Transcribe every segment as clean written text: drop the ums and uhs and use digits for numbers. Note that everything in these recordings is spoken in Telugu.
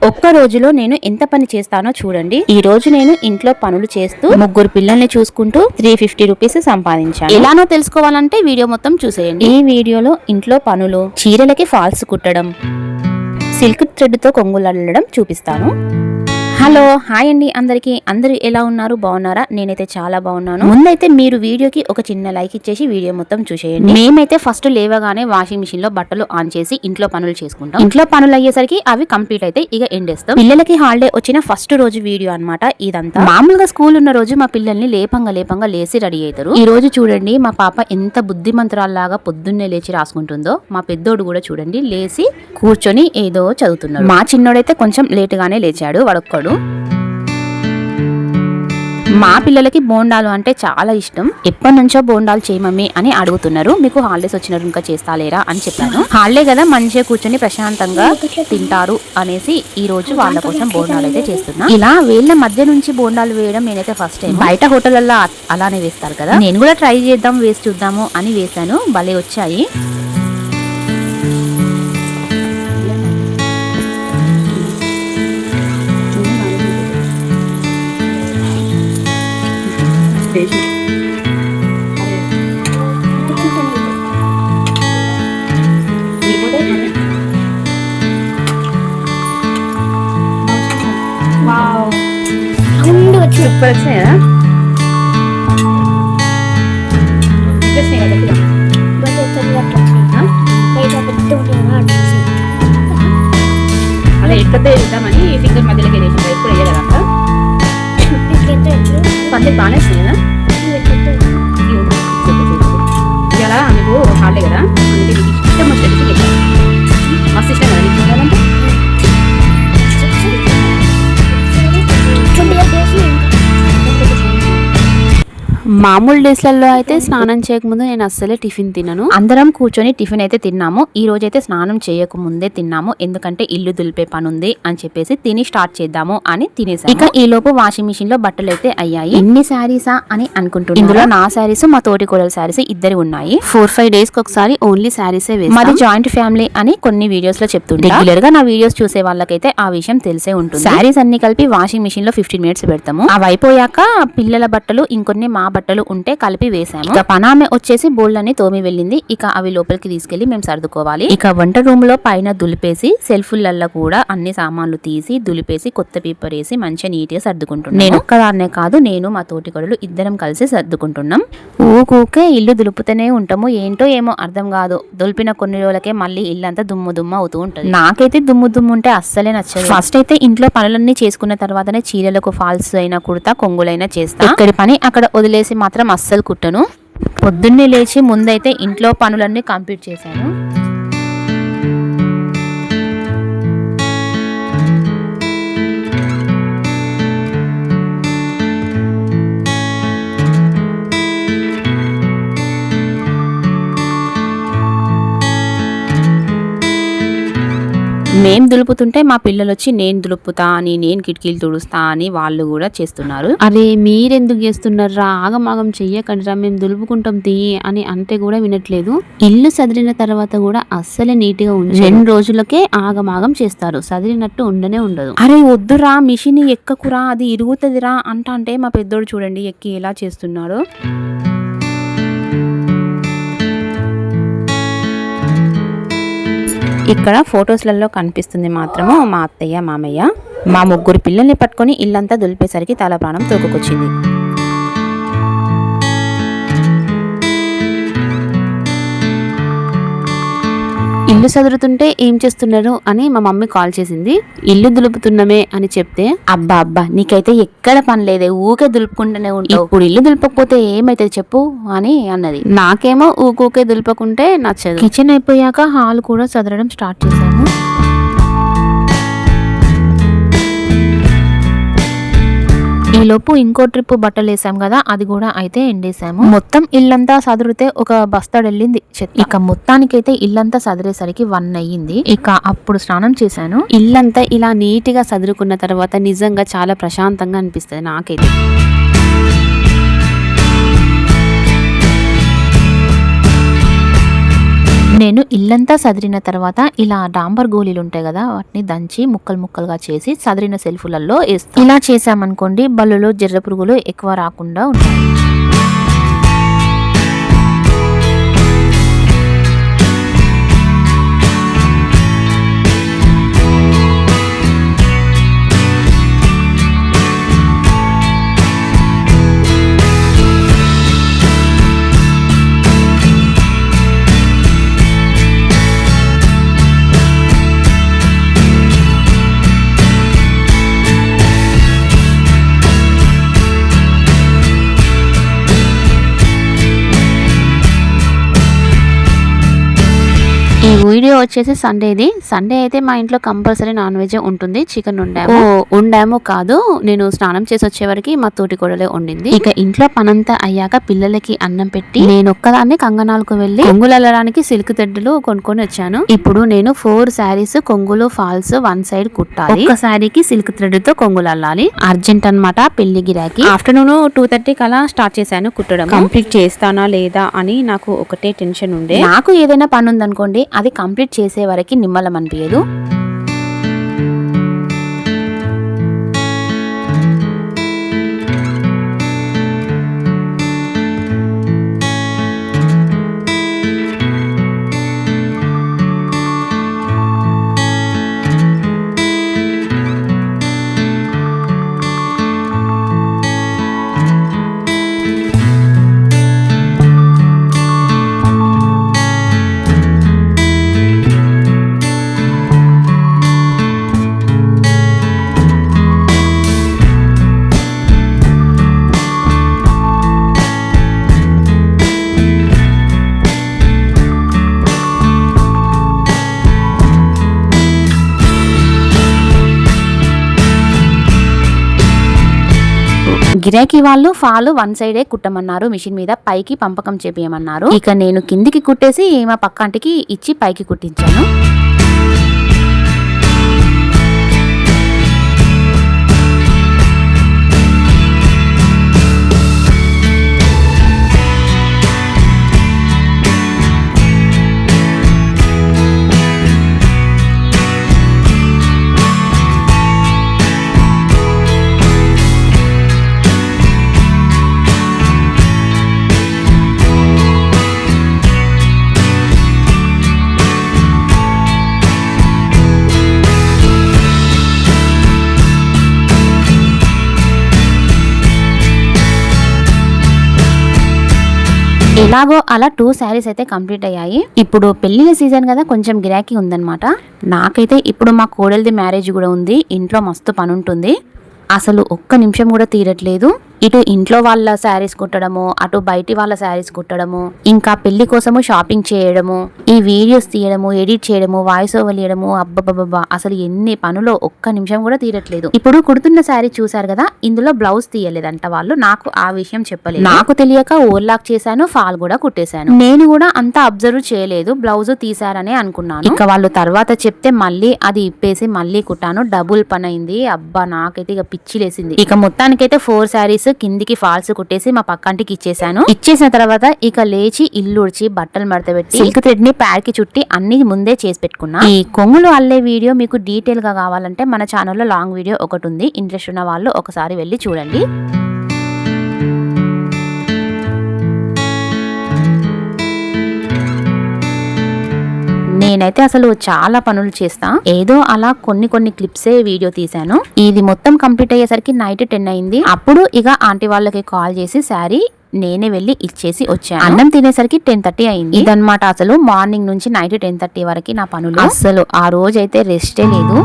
ఒక్క రోజులో నేను ఎంత పని చేస్తానో చూడండి. ఈ రోజు నేను ఇంట్లో పనులు చేస్తూ 3 పిల్లల్ని చూసుకుంటూ 350 రూపీస్ సంపాదించాను. ఎలానో తెలుసుకోవాలంటే వీడియో మొత్తం చూసేయండి. ఈ వీడియోలో ఇంట్లో పనులు, చీరలకి ఫాల్స్ కుట్టడం, సిల్క్ థ్రెడ్ తో కొంగులు అల్లడం చూపిస్తాను. హలో హాయ్ అండి అందరికి. అందరూ ఎలా ఉన్నారు? బాగున్నారా? నేనైతే చాలా బాగున్నాను. ముందైతే మీరు వీడియోకి ఒక చిన్న లైక్ ఇచ్చేసి వీడియో మొత్తం చూసేయండి. మేమైతే ఫస్ట్ లేవగానే వాషింగ్ మిషన్ లో బట్టలు ఆన్ చేసి ఇంట్లో పనులు చేసుకుంటాం. ఇంట్లో పనులు అయ్యేసరికి అవి కంప్లీట్ అయితే ఇక ఎండేస్తాం. పిల్లలకి హాలిడే వచ్చిన ఫస్ట్ రోజు వీడియో అన్నమాట ఇదంతా. మామూలుగా స్కూల్ ఉన్న రోజు మా పిల్లల్ని లేపంగా లేసి రెడీ అవుతారు. ఈ రోజు చూడండి మా పాప ఎంత బుద్ధిమంతురాల్లాగా పొద్దున్నే లేచి రాసుకుంటుందో. మా పెద్దోడు కూడా చూడండి లేచి కూర్చొని ఏదో చదువుతున్నాడు. మా చిన్నోడైతే కొంచెం లేట్ గానే లేచాడు. వాడొక్కడు. మా పిల్లలకి బోండాలు అంటే చాలా ఇష్టం. ఎప్పటి నుంచో బోండాలు చేయమమ్మీ అని అడుగుతున్నారు. మీకు హాలిడేస్ వచ్చినారు ఇంకా చేస్తాలేరా అని చెప్పాను. హాలిడే కదా మంచిగా కూర్చొని ప్రశాంతంగా తింటారు అనేసి ఈ రోజు వాళ్ళ కోసం బోండాలు అయితే చేస్తున్నా. ఇలా వేళ్ల మధ్య నుంచి బోండాలు వేయడం నేనైతే ఫస్ట్ టైం. బయట హోటళ్లలో అలానే వేస్తారు కదా, నేను కూడా ట్రై చేద్దాం వేసి చూద్దాము అని వేసాను. భలే వచ్చాయి. సూపర్ వచ్చాయా? అదే ఎక్కడితే వెళ్తామని ఫింగర్ మధ్యలోకి వేసి ఎప్పుడు వేయాలంట. పన్నీర్ బాగానే వచ్చింది కదా. ఇలా మీకు హాలిడే కదా, అందుకే మీకు ఇష్టం వచ్చేసి మస్తు ఇష్టం కదా నీకు చూడాలంటే. మామూలు డేస్లలో అయితే స్నానం చేయకముందు నేను అస్సలే టిఫిన్ తినను. అందరం కూర్చొని టిఫిన్ అయితే తిన్నాము. ఈ రోజు అయితే స్నానం చేయకముందే తిన్నాము. ఎందుకంటే ఇల్లు దులిపే పని ఉంది అని చెప్పేసి తిని స్టార్ట్ చేద్దాము అని తినేసాము. ఇక ఈ లోపు వాషింగ్ మిషన్ లో బట్టలు అయితే అయ్యాయి. ఎన్ని శారీసా అని అనుకుంటున్నాను. ఇందులో నా శారీస్ మా తోటి కోడల శారీస్ ఇద్దరు ఉన్నాయి. 4-5 డేస్ కి ఒకసారి ఓన్లీ శారీసే వేస్తాం. మాది జాయింట్ ఫ్యామిలీ అని కొన్ని వీడియోస్ లో చెప్తుంటే రెగ్యులర్ గా నా వీడియోస్ చూసే వాళ్ళకైతే ఆ విషయం తెలిసే ఉంటుంది. శారీస్ అన్ని కలిపి వాషింగ్ మిషన్ లో 15 మినిట్స్ పెడతాము. అవి అయిపోయాక పిల్లల బట్టలు ఇంకొన్ని మా బట్టలు ఉంటే కలిపి వేసాము. ఇక పనామె వచ్చేసి బోళ్ళని తోమి వెళ్ళింది. ఇక అవి లోపలికి తీసుకెళ్లి మేము సర్దుకోవాలి. ఇక వంట రూమ్ లో పైన దులిపేసి సెల్ఫులల్లో కూడా అన్ని సామాన్లు తీసి దులిపేసి కొత్త పేపర్ వేసి మంచిగా నీట్ గా సర్దుకుంటున్నాం. నేను ఒక్కదాన్నే కాదు, నేను మా తోటి కొడలు ఇద్దరం కలిసి సర్దుకుంటున్నాం. ఊకే ఇల్లు దులుపుతూనే ఉంటాము. ఏంటో ఏమో అర్థం కాదు. దులిపిన కొన్ని రోజులకే మళ్ళీ ఇల్లంతా దుమ్ము అవుతూ ఉంటుంది. నాకైతే దుమ్ము ఉంటే అస్సలే నచ్చదు. ఫస్ట్ అయితే ఇంట్లో పనులన్నీ చేసుకున్న తర్వాతనే చీరలకు ఫాల్స్ అయినా కుడతా, కొంగులైనా చేస్తా. ఇక్కడి పని అక్కడ వదిలేసి మాత్రం అస్సలు కుట్టను. పొద్దున్నే లేచి ముందైతే ఇంట్లో పనులన్నీ కంప్లీట్ చేశాను. మేం దులుపుతుంటే మా పిల్లలు వచ్చి నేను దులుపుతా అని, నేను కిటికీలు తుడుస్తా అని వాళ్ళు కూడా చేస్తున్నారు. అరే మీరెందుకు చేస్తున్నారా, ఆగమాగం చెయ్యకండిరా, మేము దులుపుకుంటాం తీయి అని అంటే కూడా వినట్లేదు. ఇల్లు సదిరిన తర్వాత కూడా అస్సలే నీట్ గా ఉంది. 2 రోజులకే ఆగమాగం చేస్తారు. సదిరినట్టు ఉండనే ఉండదు. అరే వద్దురా మిషన్ ఎక్కకురా, అది ఇరుగుతుందిరా అంటే మా పెద్దోడు చూడండి ఎక్కి ఎలా చేస్తున్నాడు. ఇక్కడ ఫొటోస్లలో కనిపిస్తుంది మాత్రము మా అత్తయ్య మామయ్య. మా 3 పిల్లల్ని పట్టుకొని ఇల్లంతా దులిపేసరికి తల ప్రాణం తోకొచ్చింది. ఇల్లు సదురుతుంటే ఏం చేస్తున్నారు అని మా మమ్మీ కాల్ చేసింది. ఇల్లు దులుపుతున్నామే అని చెప్తే అబ్బా నీకైతే ఎక్కడ పని లేదే, ఊకే దులుపుకుంటూనే ఉంటావు, ఇప్పుడు ఇల్లు దులపకపోతే ఏమైతే చెప్పు అని అన్నది. నాకేమో ఊకే దులపకుంటే నచ్చదు. కిచెన్ అయిపోయాక హాల్ కూడా సదరడం స్టార్ట్ చేశాము. ఈలోపు ఇంకో ట్రిప్ బట్టలు వేసాం కదా, అది కూడా అయితే ఎండేసాము. మొత్తం ఇల్లంతా సదిరితే ఒక బస్తాడు వెళ్ళింది. ఇక మొత్తానికైతే ఇల్లంతా సదిరేసరికి 1 అయ్యింది. ఇక అప్పుడు స్నానం చేశాను. ఇల్లంతా ఇలా నీట్ గా సదురుకున్న తర్వాత నిజంగా చాలా ప్రశాంతంగా అనిపిస్తుంది నాకైతే. నేను ఇల్లంతా సదిరిన తర్వాత ఇలా డాంబర్ గోళీలు ఉంటాయి కదా, వాటిని దంచి ముక్కలు ముక్కలుగా చేసి సదిరిన సెల్ఫులలో వేస్తాను. ఇలా చేసామనుకోండి బల్లులో జర్ర పురుగులు ఎక్కువ రాకుండా ఉంటాయి. ఈ వీడియో వచ్చేసి సండేది. సండే అయితే మా ఇంట్లో కంపల్సరీ నాన్ వెజ్ ఉంటుంది. చికెన్ ఉండామో కాదు, నేను స్నానం చేసి వచ్చేవరకు మా తోటి కోడలే ఉండింది. ఇక ఇంట్లో పనంతా అయ్యాక పిల్లలకి అన్నం పెట్టి నేను ఒక్కదాన్ని కంగనాలకు వెళ్లి కొంగులు అల్లడానికి సిల్క్ థ్రెడ్లు కొనుక్కొని వచ్చాను. ఇప్పుడు నేను 4 శారీస్ కొంగులు ఫాల్స్ 1 సైడ్ కుట్టాలి. ఒక శారీకి సిల్క్ థ్రెడ్ తో కొంగులు అల్లాలి. అర్జెంట్ అన్నమాట పెళ్లి గిరాకి. ఆఫ్టర్నూన్ 2:30 కలా స్టార్ట్ చేశాను కుట్టడం. కంప్లీట్ చేస్తానా లేదా అని నాకు ఒకటే టెన్షన్ ఉండే. నాకు ఏదైనా పని ఉందనుకోండి, అది కంప్లీట్ చేసే వరకు నిమ్మలం అనిపించదు. గిరాకీ వాళ్ళు ఫాలు 1 సైడే కుట్టమన్నారు. మిషన్ మీద పైకి పంపకం చేపియమన్నారు. ఇక నేను కిందికి కుట్టేసి మా పక్కంటికి ఇచ్చి పైకి కుట్టించాను. ఎలాగో అలా 2 శారీస్ అయితే కంప్లీట్ అయ్యాయి. ఇప్పుడు పెళ్లిన సీజన్ కదా, కొంచెం గిరాకీ ఉందన్నమాట. నాకైతే ఇప్పుడు మా కోడలిది మ్యారేజ్ కూడా ఉంది. ఇంట్లో మస్తు పని ఉంటుంది. అసలు ఒక్క నిమిషం కూడా తీరట్లేదు. ఇటు ఇంట్లో వాళ్ళ శారీస్ కుట్టడము, అటు బయటి వాళ్ళ శారీస్ కుట్టడము, ఇంకా పెళ్లి కోసము షాపింగ్ చేయడము, ఈ వీడియోస్ తీయడము, ఎడిట్ చేయడము, వాయిస్ ఓవర్ ఇయడము, అబ్బబ్బబ్బా అసలు ఎన్ని పనులు, ఒక్క నిమిషం కూడా తీరట్లేదు. ఇప్పుడు కుడుతున్న శారీ చూసారు కదా, ఇందులో బ్లౌజ్ తీయలేదంట వాళ్ళు. నాకు ఆ విషయం చెప్పలేదు. నాకు తెలియక ఓవర్లాక్ చేశాను, ఫాల్ కూడా కుట్టేశాను. నేను కూడా అంత అబ్జర్వ్ చేయలేదు, బ్లౌజ్ తీసారనే అనుకున్నాను. ఇక వాళ్ళు తర్వాత చెప్తే మళ్ళీ అది ఇప్పేసి మళ్ళీ కుట్టాను. డబుల్ పని అయింది. అబ్బా నాకైతే ఇక పిచ్చిలేసింది. ఇక మొత్తానికైతే 4 శారీస్ కిందికి ఫాల్స్ కుట్టేసి మా పక్కంటికి ఇచ్చేసాను. ఇచ్చేసిన తర్వాత ఇక లేచి ఇల్లు ఉడిచి బట్టలు మడతపెట్టి సిల్క్ థ్రెడ్ ని ప్యాడ్ కి చుట్టి అన్ని ముందే చేసి పెట్టుకున్నా. ఈ కొంగులు అల్లే వీడియో మీకు డీటెయిల్ గా కావాలంటే మన ఛానల్లో లాంగ్ వీడియో ఒకటి ఉంది. ఇంట్రెస్ట్ ఉన్న వాళ్ళు ఒకసారి వెళ్ళి చూడండి. నేనైతే అసలు చాలా పనులు చేస్తా. ఏదో అలా కొన్ని క్లిప్సే వీడియో తీసాను. ఇది మొత్తం కంప్లీట్ అయ్యేసరికి నైట్ 10 అయింది. అప్పుడు ఇక ఆంటీ వాళ్ళకి కాల్ చేసి శారీ నేనే వెళ్ళి ఇచ్చేసి వచ్చాను. అన్నం తినేసరికి 10:30 అయింది. ఇదన్నమాట అసలు మార్నింగ్ నుంచి నైట్ 10:30 వరకు నా పనులు. అసలు ఆ రోజైతే రెస్టే లేదు.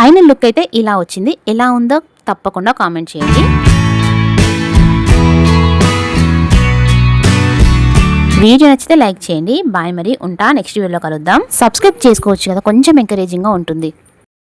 ఫైనల్ లుక్ అయితే ఇలా వచ్చింది. ఎలా ఉందో తప్పకుండా కామెంట్ చేయండి. వీడియో నచ్చితే లైక్ చేయండి. బాయ్, మరి ఉంటా. నెక్స్ట్ వీడియోలో కలుద్దాం. సబ్స్క్రైబ్ చేసుకోవచ్చు కదా, కొంచెం ఎంకరేజింగ్గా ఉంటుంది.